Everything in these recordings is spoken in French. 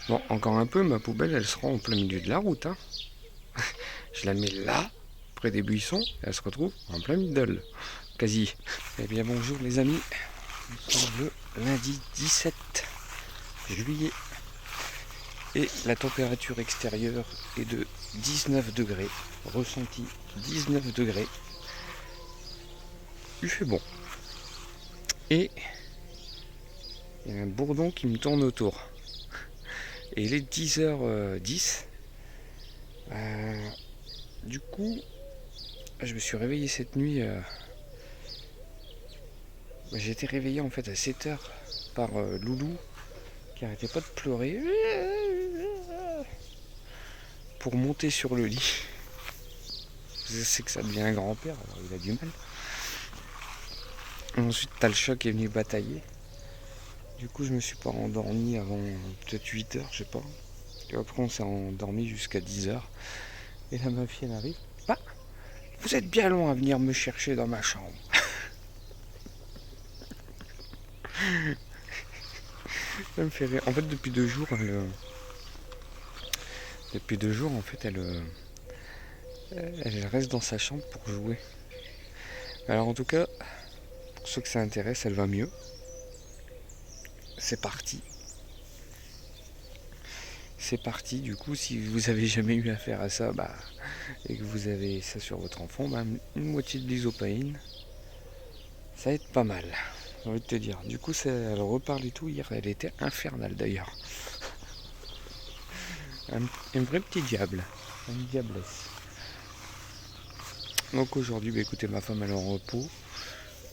Bon, encore un peu, ma poubelle, elle sera en plein milieu de la route. Hein. Je la mets là, près des buissons, et elle se retrouve en plein middle. Quasi. Eh bien, bonjour les amis. Nous sommes le lundi 17 juillet. Et la température extérieure est de 19 degrés. Ressenti 19 degrés. Il fait bon. Et il y a un bourdon qui me tourne autour. Et il est 10h10. Du coup, je me suis réveillé cette nuit. J'ai été réveillé en fait à 7h par Loulou qui arrêtait pas de pleurer pour monter sur le lit. Je sais que ça devient un grand-père, alors il a du mal. Et ensuite, t'as le choc qui est venu batailler. Du coup, je me suis pas endormi avant peut-être 8h, je sais pas. Et après, on s'est endormi jusqu'à 10h. Et là, ma fille, elle arrive. Bah, vous êtes bien long à venir me chercher dans ma chambre. Ça me fait rire. En fait, depuis 2 jours, en fait, elle reste dans sa chambre pour jouer. Alors, en tout cas, pour ceux que ça intéresse, elle va mieux. C'est parti. C'est parti. Du coup, si vous avez jamais eu affaire à ça, bah, et que vous avez ça sur votre enfant, bah, une moitié de l'isopaïne, ça aide pas mal. J'ai envie de te dire. Du coup, elle reparle et tout. Hier, elle était infernale d'ailleurs. Un vrai petit diable. Une diablesse. Donc aujourd'hui, bah, écoutez, ma femme elle est en repos.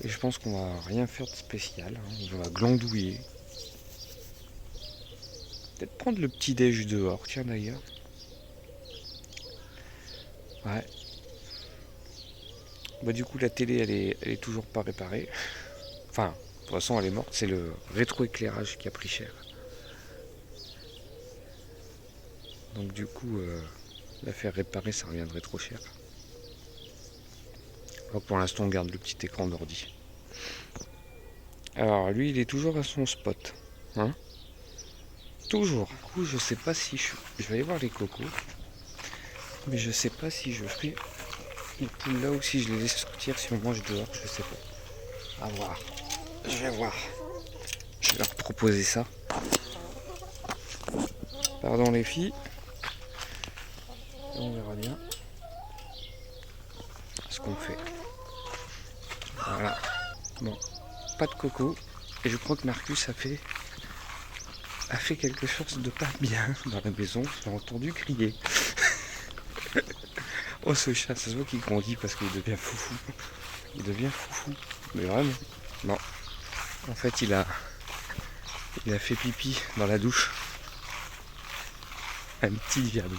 Et je pense qu'on va rien faire de spécial. Hein. On va glandouiller. Peut-être prendre le petit déj dehors, tiens d'ailleurs. Ouais. Bah du coup la télé elle est toujours pas réparée. Enfin, de toute façon elle est morte, c'est le rétroéclairage qui a pris cher. Donc du coup la faire réparer ça reviendrait trop cher. Alors pour l'instant on garde le petit écran d'ordi. Alors lui il est toujours à son spot. Hein, toujours. Du coup je sais pas si je vais aller voir les cocos. Mais je sais pas si je ferai les poules là ou si je les laisse sortir si on mange dehors, je sais pas. À voir. Je vais voir. Je vais leur proposer ça. Pardon les filles. On verra bien ce qu'on fait. Voilà. Bon, pas de coco. Et je crois que Marcus a fait quelque chose de pas bien dans la maison. J'ai entendu crier. Oh ce chat, ça se voit qu'il grandit parce qu'il devient foufou. Il devient foufou. Mais vraiment. Non. En fait il a fait pipi dans la douche. Un petit diable.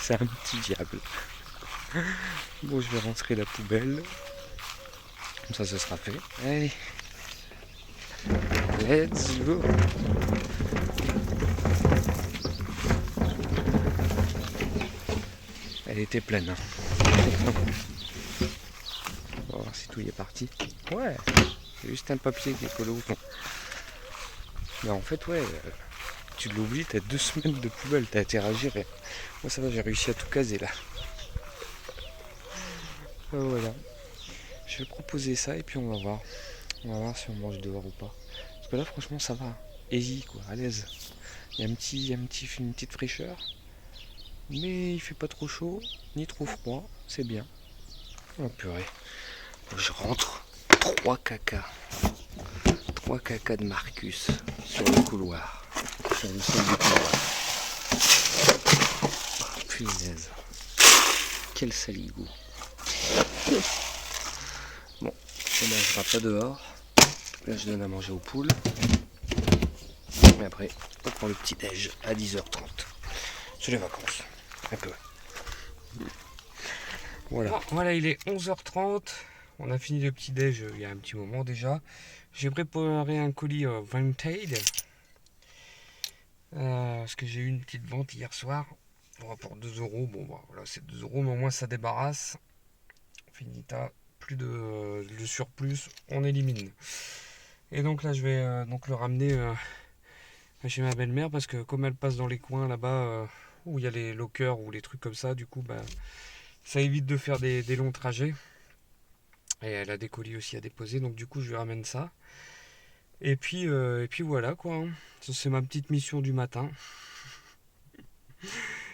C'est un petit diable. Bon, je vais rentrer la poubelle. Comme ça, ce sera fait. Allez. Let's go. Elle était pleine. Hein. On va voir si tout y est parti. Ouais. C'est juste un papier qui est collé au fond. Mais en fait, ouais. Tu l'oublies, t'as 2 semaines de poubelle. T'as interagi. Moi, ça va, j'ai réussi à tout caser là. Voilà. Je vais proposer ça et puis on va voir. On va voir si on mange dehors ou pas. Parce que là, franchement, ça va. Easy, quoi, à l'aise. Il y a une petite fraîcheur. Mais il fait pas trop chaud, ni trop froid. C'est bien. Oh purée. Je rentre. 3 caca. 3 caca de Marcus sur le couloir. Sur le sol du couloir. Oh, punaise. Quel saligout. Bon, on mangera pas dehors. Là, je donne à manger aux poules. Et après, on prend le petit déj à 10h30. C'est les vacances. Un peu. Voilà. Bon, voilà, il est 11h30. On a fini le petit déj il y a un petit moment déjà. J'ai préparé un colis Vinted. Parce que j'ai eu une petite vente hier soir. Pour 2€. Bon, bah, voilà, c'est 2€, mais au moins ça débarrasse. Finita. Plus de le surplus, on élimine. Et donc là, je vais donc le ramener chez ma belle-mère parce que comme elle passe dans les coins là-bas où il y a les lockers ou les trucs comme ça, du coup bah ça évite de faire des longs trajets. Et elle a des colis aussi à déposer, donc du coup je lui ramène ça. Et puis voilà quoi, hein. Ça, c'est ma petite mission du matin.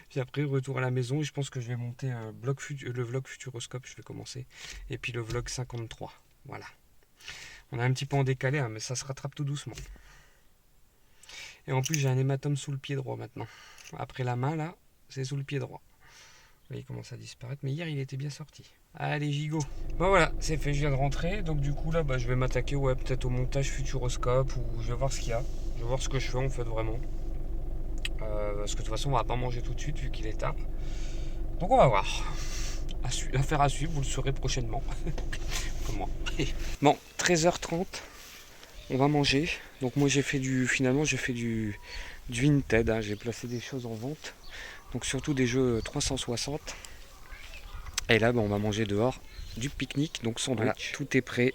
Puis après retour à la maison et je pense que je vais monter le vlog Futuroscope, je vais commencer. Et puis le vlog 53. Voilà. On est un petit peu en décalé, hein, mais ça se rattrape tout doucement. Et en plus j'ai un hématome sous le pied droit maintenant. Après la main là, c'est sous le pied droit. Là, il commence à disparaître, mais hier il était bien sorti. Allez gigot. Bah voilà, c'est fait, je viens de rentrer. Donc du coup là bah, je vais m'attaquer peut-être au montage Futuroscope ou je vais voir ce qu'il y a. Je vais voir ce que je fais en fait vraiment. Parce que de toute façon on va pas manger tout de suite vu qu'il est tard. Donc on va voir. Affaire à suivre, vous le saurez prochainement. Comme moi. Bon, 13h30, on va manger. Donc moi finalement j'ai fait du Vinted, hein. J'ai placé des choses en vente. Donc surtout des jeux 360. Et là on va manger dehors du pique-nique, donc sandwich. Voilà, tout est prêt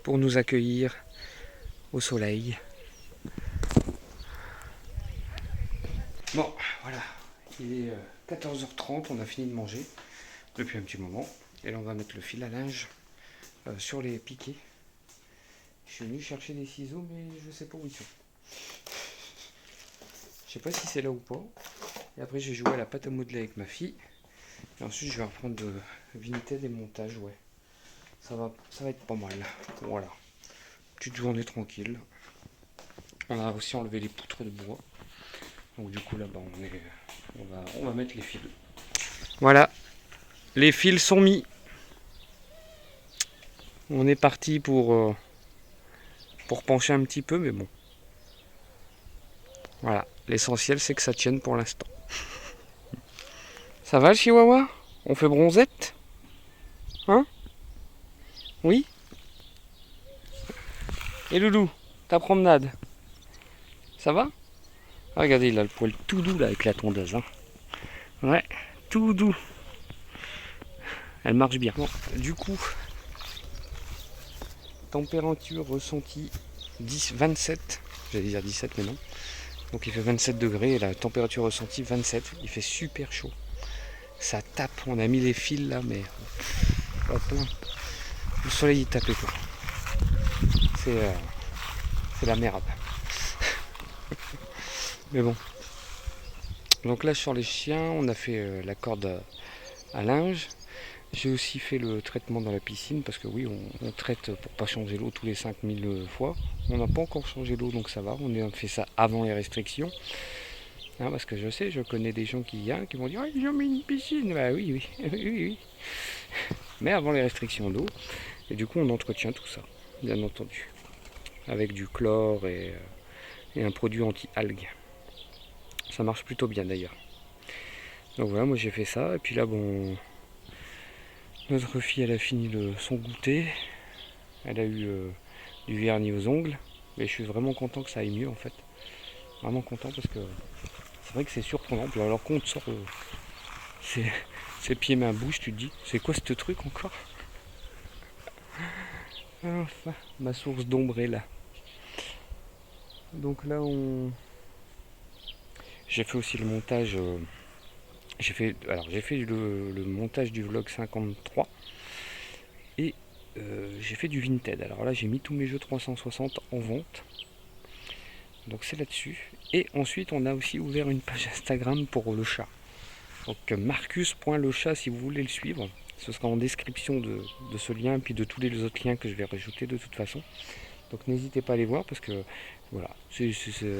pour nous accueillir au soleil. Bon, voilà, il est 14h30, on a fini de manger depuis un petit moment. Et là on va mettre le fil à linge sur les piquets. Je suis venu chercher des ciseaux mais je sais pas où ils sont. Je sais pas si c'est là ou pas. Et après j'ai joué à la pâte à modeler avec ma fille. Et ensuite je vais reprendre de Vinted et montage, ouais. Ça va être pas mal. Voilà. Petite journée tranquille. On a aussi enlevé les poutres de bois. Donc du coup là-bas on va mettre les fils. Voilà. Les fils sont mis. On est parti pour pencher un petit peu, mais bon. Voilà. L'essentiel c'est que ça tienne pour l'instant. Ça va le chihuahua? On fait bronzette? Hein? Oui? Et Loulou, ta promenade? Ça va? Ah, regardez, il a le poil tout doux là avec la tondeuse. Hein. Ouais, tout doux. Elle marche bien. Bon, du coup, température ressentie 27. J'allais dire 17 mais non. Donc il fait 27 degrés et la température ressentie 27. Il fait super chaud. Ça tape. On a mis les fils là mais pas plein. Le soleil il tapait quoi. C'est la merde. Mais bon. Donc là sur les chiens, on a fait la corde à linge. J'ai aussi fait le traitement dans la piscine parce que oui, on traite pour pas changer l'eau tous les 5000 fois. On n'a pas encore changé l'eau donc ça va. On a fait ça avant les restrictions. Hein, parce que je connais des gens qui vont dire ils ont mis une piscine. Bah oui, oui, oui, oui. Mais avant les restrictions d'eau. Et du coup, on entretient tout ça, bien entendu. Avec du chlore et un produit anti-algues. Ça marche plutôt bien d'ailleurs. Donc voilà, moi j'ai fait ça. Et puis là, bon, notre fille, elle a fini son goûter. Elle a eu du vernis aux ongles. Mais je suis vraiment content que ça aille mieux en fait. Vraiment content parce que c'est vrai que c'est surprenant. Puis alors qu'on te sort ses pieds, mains, bouche, tu te dis, c'est quoi ce truc encore? Enfin, ma source d'ombre est là. Donc là, j'ai fait aussi le montage. J'ai fait le montage du vlog 53 et j'ai fait du Vinted. Alors là, j'ai mis tous mes jeux 360 en vente. Donc c'est là-dessus. Et ensuite, on a aussi ouvert une page Instagram pour le chat. Donc marcus.lechat si vous voulez le suivre. Ce sera en description de ce lien et puis de tous les autres liens que je vais rajouter de toute façon. Donc n'hésitez pas à les voir parce que voilà,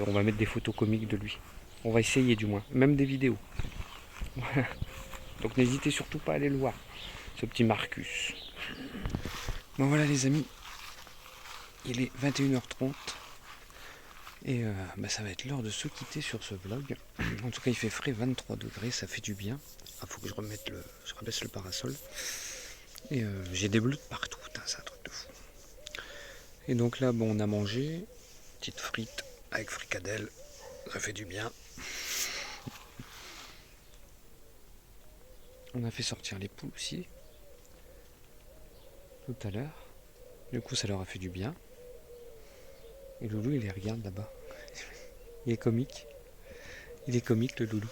on va mettre des photos comiques de lui. On va essayer du moins, même des vidéos. Voilà. Donc n'hésitez surtout pas à aller le voir, ce petit Marcus. Bon voilà les amis, il est 21h30 et ça va être l'heure de se quitter sur ce vlog. En tout cas il fait frais, 23 degrés, ça fait du bien. Il faut que je rebaisse le parasol. Et j'ai des bleus de partout, c'est un truc de fou. Et donc là bon, on a mangé, petite frite avec fricadelle, ça fait du bien. On a fait sortir les poules aussi tout à l'heure. Du coup ça leur a fait du bien. Et Loulou il les regarde là-bas. Il est comique. Il est comique le loulou.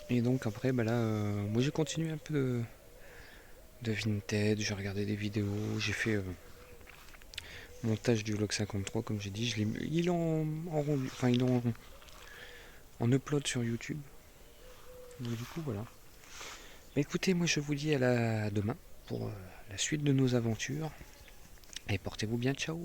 Et donc après, bah là, moi j'ai continué un peu de vintage, j'ai regardé des vidéos, j'ai fait montage du vlog 53 comme j'ai dit. Il est en rendu, enfin il est en upload sur YouTube. Donc du coup voilà. Mais écoutez, moi je vous dis à demain pour la suite de nos aventures. Et portez-vous bien, ciao.